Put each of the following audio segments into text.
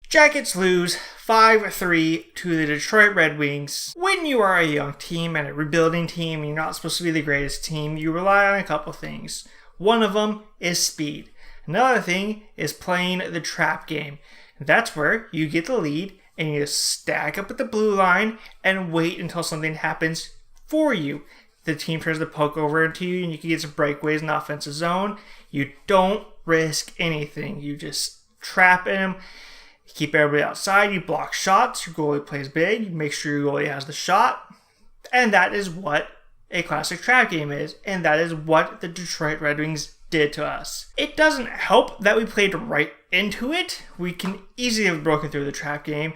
Jackets lose 5-3 to the Detroit Red Wings. When you are a young team and a rebuilding team and you're not supposed to be the greatest team, you rely on a couple things. One of them is speed. Another thing is playing the trap game. That's where you get the lead and you just stack up at the blue line and wait until something happens for you. The team tries to poke over into you and you can get some breakaways in the offensive zone. You don't risk anything. You just trap in them. You keep everybody outside. You block shots. Your goalie plays big. You make sure your goalie has the shot. And that is what a classic trap game is. And that is what the Detroit Red Wings did to us. It doesn't help that we played right into it. We can easily have broken through the trap game,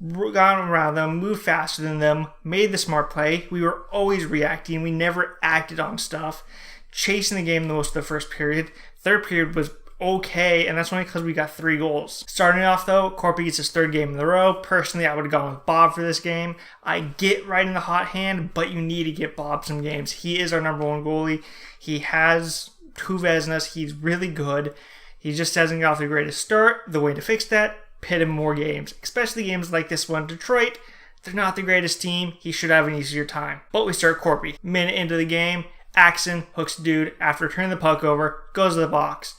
gone around them, moved faster than them, made the smart play. We were always reacting. We never acted on stuff. Chasing the game the most of the first period. Third period was okay, and that's only because we got 3 goals. Starting off though, Corpy gets his 3rd game in a row. Personally, I would have gone with Bob for this game. I get right in the hot hand, but you need to get Bob some games. He is our number 1 goalie. He has 2 Vezinas. He's really good. He just hasn't got off the greatest start. The way to fix that, pit him more games. Especially games like this one. Detroit, they're not the greatest team. He should have an easier time. But we start Corpy. Minute into the game, Axon hooks the dude after turning the puck over, goes to the box.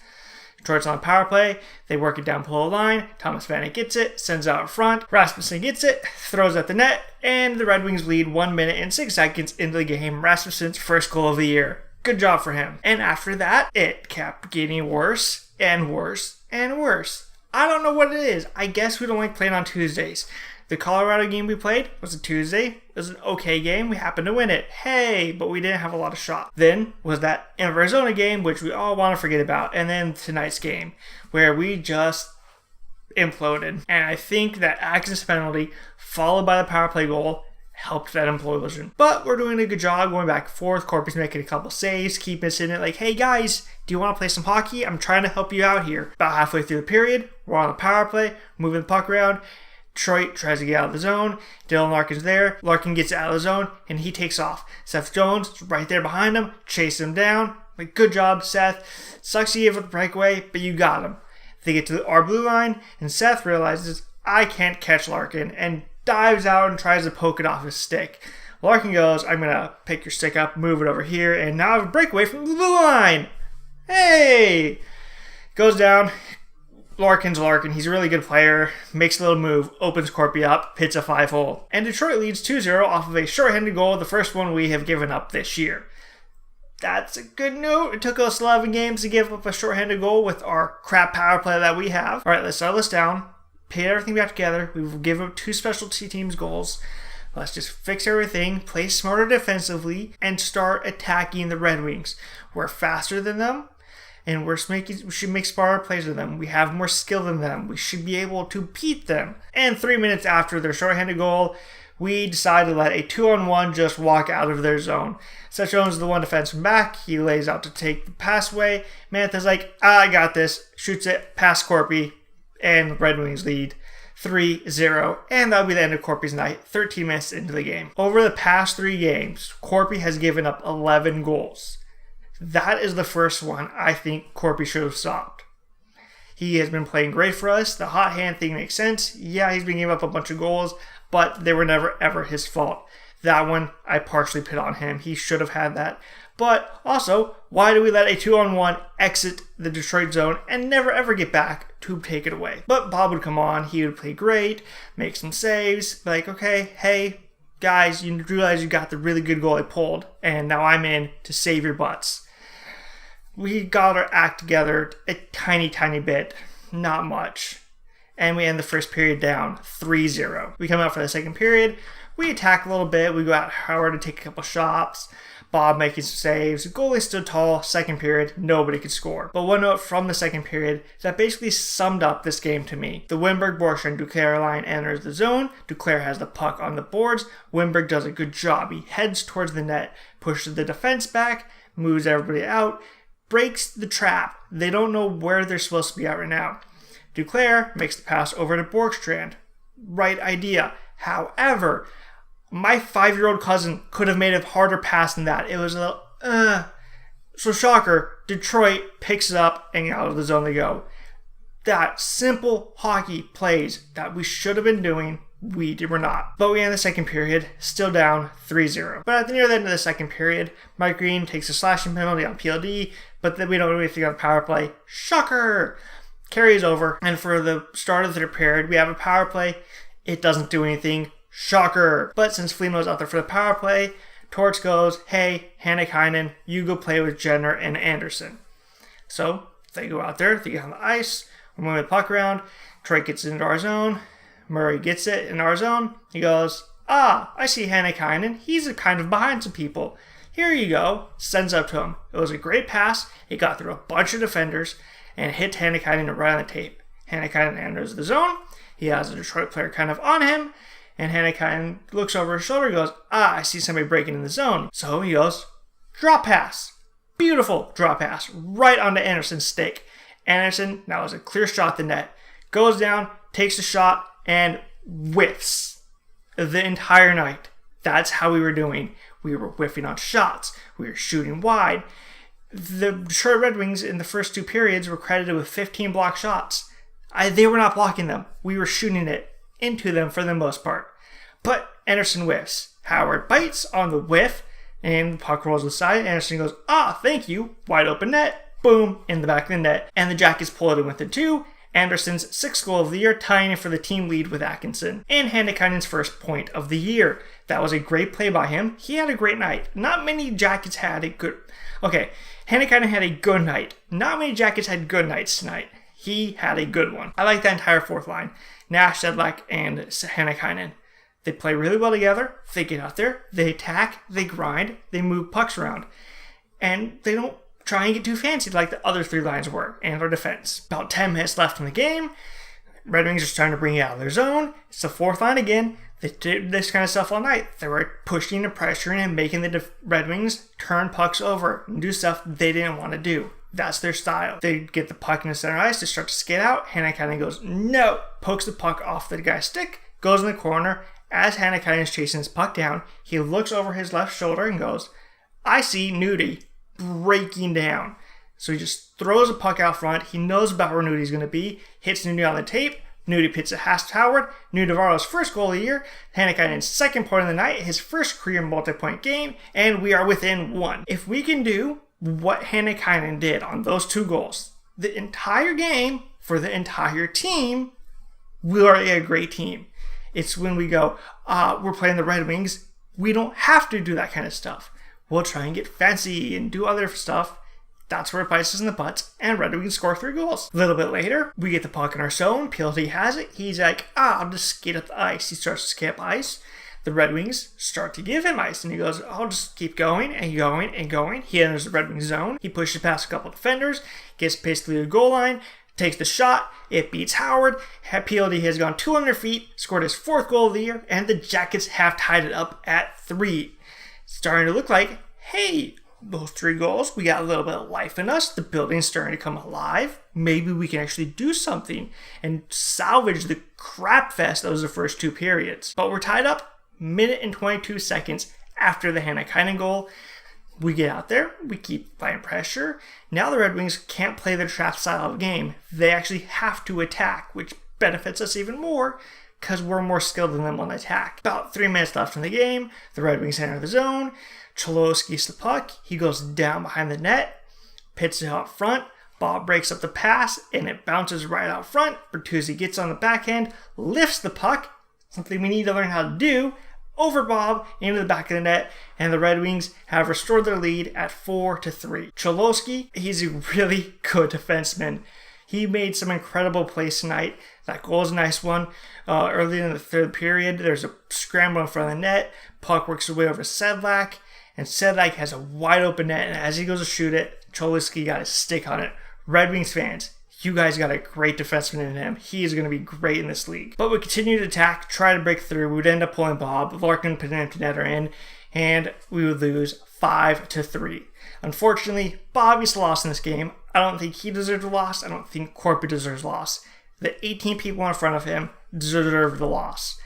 Detroit's on power play. They work it down below the line. Thomas Vanek gets it, sends it out front. Rasmussen gets it, throws at the net, and the Red Wings lead 1 minute and 6 seconds into the game. Rasmussen's first goal of the year. Good job for him. And after that, it kept getting worse and worse and worse. I don't know what it is. I guess we don't like playing on Tuesdays. The Colorado game we played was a Tuesday. It was an okay game. We happened to win it. Hey, but we didn't have a lot of shots. Then was that Arizona game, which we all want to forget about. And then tonight's game, where we just imploded. And I think that Axon's penalty, followed by the power play goal, helped that implosion. But we're doing a good job going back and forth. Corpy's making a couple saves, keeping us in it like, hey guys, do you want to play some hockey? I'm trying to help you out here. About halfway through the period, we're on the power play, moving the puck around. Detroit tries to get out of the zone. Dylan Larkin's there. Larkin gets out of the zone, and he takes off. Seth Jones right there behind him, chases him down. Like, good job, Seth. Sucks you gave up the breakaway, but you got him. They get to our blue line, and Seth realizes, I can't catch Larkin, and dives out and tries to poke it off his stick. Larkin goes, I'm going to pick your stick up, move it over here, and now I have a breakaway from the blue line. Hey! Goes down. Larkin's Larkin. He's a really good player. Makes a little move. Opens Corpy up. Hits a 5-hole. And Detroit leads 2-0 off of a shorthanded goal. The first one we have given up this year. That's a good note. It took us 11 games to give up a shorthanded goal with our crap power play that we have. Alright, let's settle this down. Pay everything back together. We've given up 2 specialty teams goals. Let's just fix everything, play smarter defensively, and start attacking the Red Wings. We're faster than them. And we should make smarter plays with them. We have more skill than them. We should be able to beat them. And 3 minutes after their shorthanded goal, we decide to let a 2-on-1 just walk out of their zone. Seth Jones is the one defenseman back. He lays out to take the pass away. Mantha's like, I got this. Shoots it past Corpy. And the Red Wings lead 3-0. And that'll be the end of Corpy's night. 13 minutes into the game. Over the past 3 games, Corpy has given up 11 goals. That is the first one I think Corpy should have stopped. He has been playing great for us. The hot hand thing makes sense. Yeah, he's been giving up a bunch of goals, but they were never ever his fault. That one, I partially put on him. He should have had that. But also, why do we let a 2-on-1 exit the Detroit zone and never ever get back to take it away? But Bob would come on. He would play great, make some saves. Like, okay, hey, guys, you realize you got the really good goal I pulled, and now I'm in to save your butts. We got our act together a tiny, tiny bit. Not much. And we end the first period down 3-0. We come out for the second period. We attack a little bit. We go out Howard to take a couple shots. Bob making some saves. The goalie stood tall. Second period, nobody could score. But one note from the second period that basically summed up this game to me. The Wimberg, Borchardt, and Duclair line enters the zone. Duclair has the puck on the boards. Wimberg does a good job. He heads towards the net, pushes the defense back, moves everybody out, breaks the trap. They don't know where they're supposed to be at right now. Duclair makes the pass over to Borchardt. Right idea. However, my 5-year-old cousin could have made a harder pass than that. It was a little, So shocker, Detroit picks it up and out of the zone they go. that simple hockey plays that we should have been doing, we were not. But we end the second period, still down 3-0. But at the near the end of the second period, Mike Green takes a slashing penalty on PLD, but then we don't do anything on power play. Shocker! Carries over, and for the start of the third period, we have a power play. It doesn't do anything. Shocker! But since Flimo's out there for the power play, Torch goes, hey, Hannikainen, you go play with Jenner and Anderson. So they go out there, they get on the ice, we're moving the puck around, Troy gets it into our zone, Murray gets it in our zone, he goes, I see Hannikainen, he's kind of behind some people. Here you go, sends up to him. It was a great pass, it got through a bunch of defenders, and hit Hannikainen right on the tape. Hannikainen enters the zone, he has a Detroit player kind of on him, and Hannikainen looks over his shoulder and goes, I see somebody breaking in the zone. So he goes, drop pass. Beautiful drop pass right onto Anderson's stick. Anderson, now is a clear shot at the net, goes down, takes the shot, and whiffs the entire night. That's how we were doing. We were whiffing on shots. We were shooting wide. The Detroit Red Wings in the first two periods were credited with 15 block shots. They were not blocking them. We were shooting it into them for the most part. But Anderson whiffs. Howard bites on the whiff, and the puck rolls aside. Anderson goes, thank you. Wide open net. Boom, in the back of the net. And the Jackets pull it in with it too. Anderson's 6th goal of the year, tying it for the team lead with Atkinson. And Hannikainen's first point of the year. That was a great play by him. He had a great night. Not many Jackets had a good... Okay, Hannikainen had a good night. Not many Jackets had good nights tonight. He had a good one. I like that entire fourth line. Nash, Sedlak, and Hannikainen. They play really well together. They get out there. They attack. They grind. They move pucks around. And they don't try and get too fancy like the other three lines were and our defense. About 10 minutes left in the game. Red Wings are starting to bring it out of their zone. It's the fourth line again. They did this kind of stuff all night. They were pushing and pressuring and making the Red Wings turn pucks over and do stuff they didn't want to do. That's their style. They get the puck in the center ice. They start to skate out. Hannikainen goes, no. Pokes the puck off the guy's stick. Goes in the corner. As Hannikainen is chasing his puck down, he looks over his left shoulder and goes, I see Nudie breaking down. So he just throws a puck out front. He knows about where Nudie's going to be. Hits Nudie on the tape. Nudie pits it past Howard. Nudie Navarro's first goal of the year. Hannikainen's second point of the night. His first career multi-point game. And we are within one. If we can do what Hannikainen did on those two goals, the entire game for the entire team, we are a great team. It's when we go, we're playing the Red Wings, we don't have to do that kind of stuff. We'll try and get fancy and do other stuff. That's where it bites us in the butts, and Red Wings score 3 goals. A little bit later, we get the puck in our zone. PLD has it. He's like, I'll just skate up the ice. He starts to skate up ice. The Red Wings start to give him ice, and he goes, I'll just keep going and going and going. He enters the Red Wings zone. He pushes past a couple of defenders, gets basically to the goal line, takes the shot. It beats Howard. PLD has gone 200 feet, scored his 4th goal of the year, and the Jackets have tied it up at 3. Starting to look like, hey, those 3 goals, we got a little bit of life in us. The building's starting to come alive. Maybe we can actually do something and salvage the crap fest that was the first 2 periods. But we're tied up minute and 22 seconds after the Hannikainen goal. We get out there. We keep applying pressure. Now the Red Wings can't play their trap style of game. They actually have to attack, which benefits us even more because we're more skilled than them on attack. About 3 minutes left in the game. The Red Wings enter the zone. Cholowski's the puck. He goes down behind the net, pits it out front. Bob breaks up the pass, and it bounces right out front. Bertuzzi gets on the backhand, lifts the puck, something we need to learn how to do, over Bob into the back of the net, and the Red Wings have restored their lead at 4-3. Cholowski, he's a really good defenseman. He made some incredible plays tonight. That goal is a nice one. Early in the third period, there's a scramble in front of the net. Puck works his way over Sedlak, and Sedlak has a wide open net, and as he goes to shoot it, Cholowski got his stick on it. Red Wings fans, you guys got a great defenseman in him. He is going to be great in this league. But we continue to attack, try to break through. We would end up pulling Bob. Larkin put an empty netter in, and we would lose 5-3. Unfortunately, Bobby's lost in this game. I don't think he deserves a loss. I don't think Corpy deserves a loss. The 18 people in front of him deserve the loss.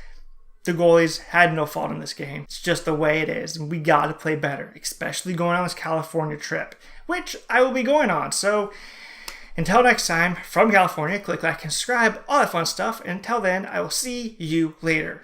The goalies had no fault in this game. It's just the way it is, and we got to play better, especially going on this California trip, which I will be going on. So Until next time, from California, click like and subscribe, all that fun stuff. And until then, I will see you later.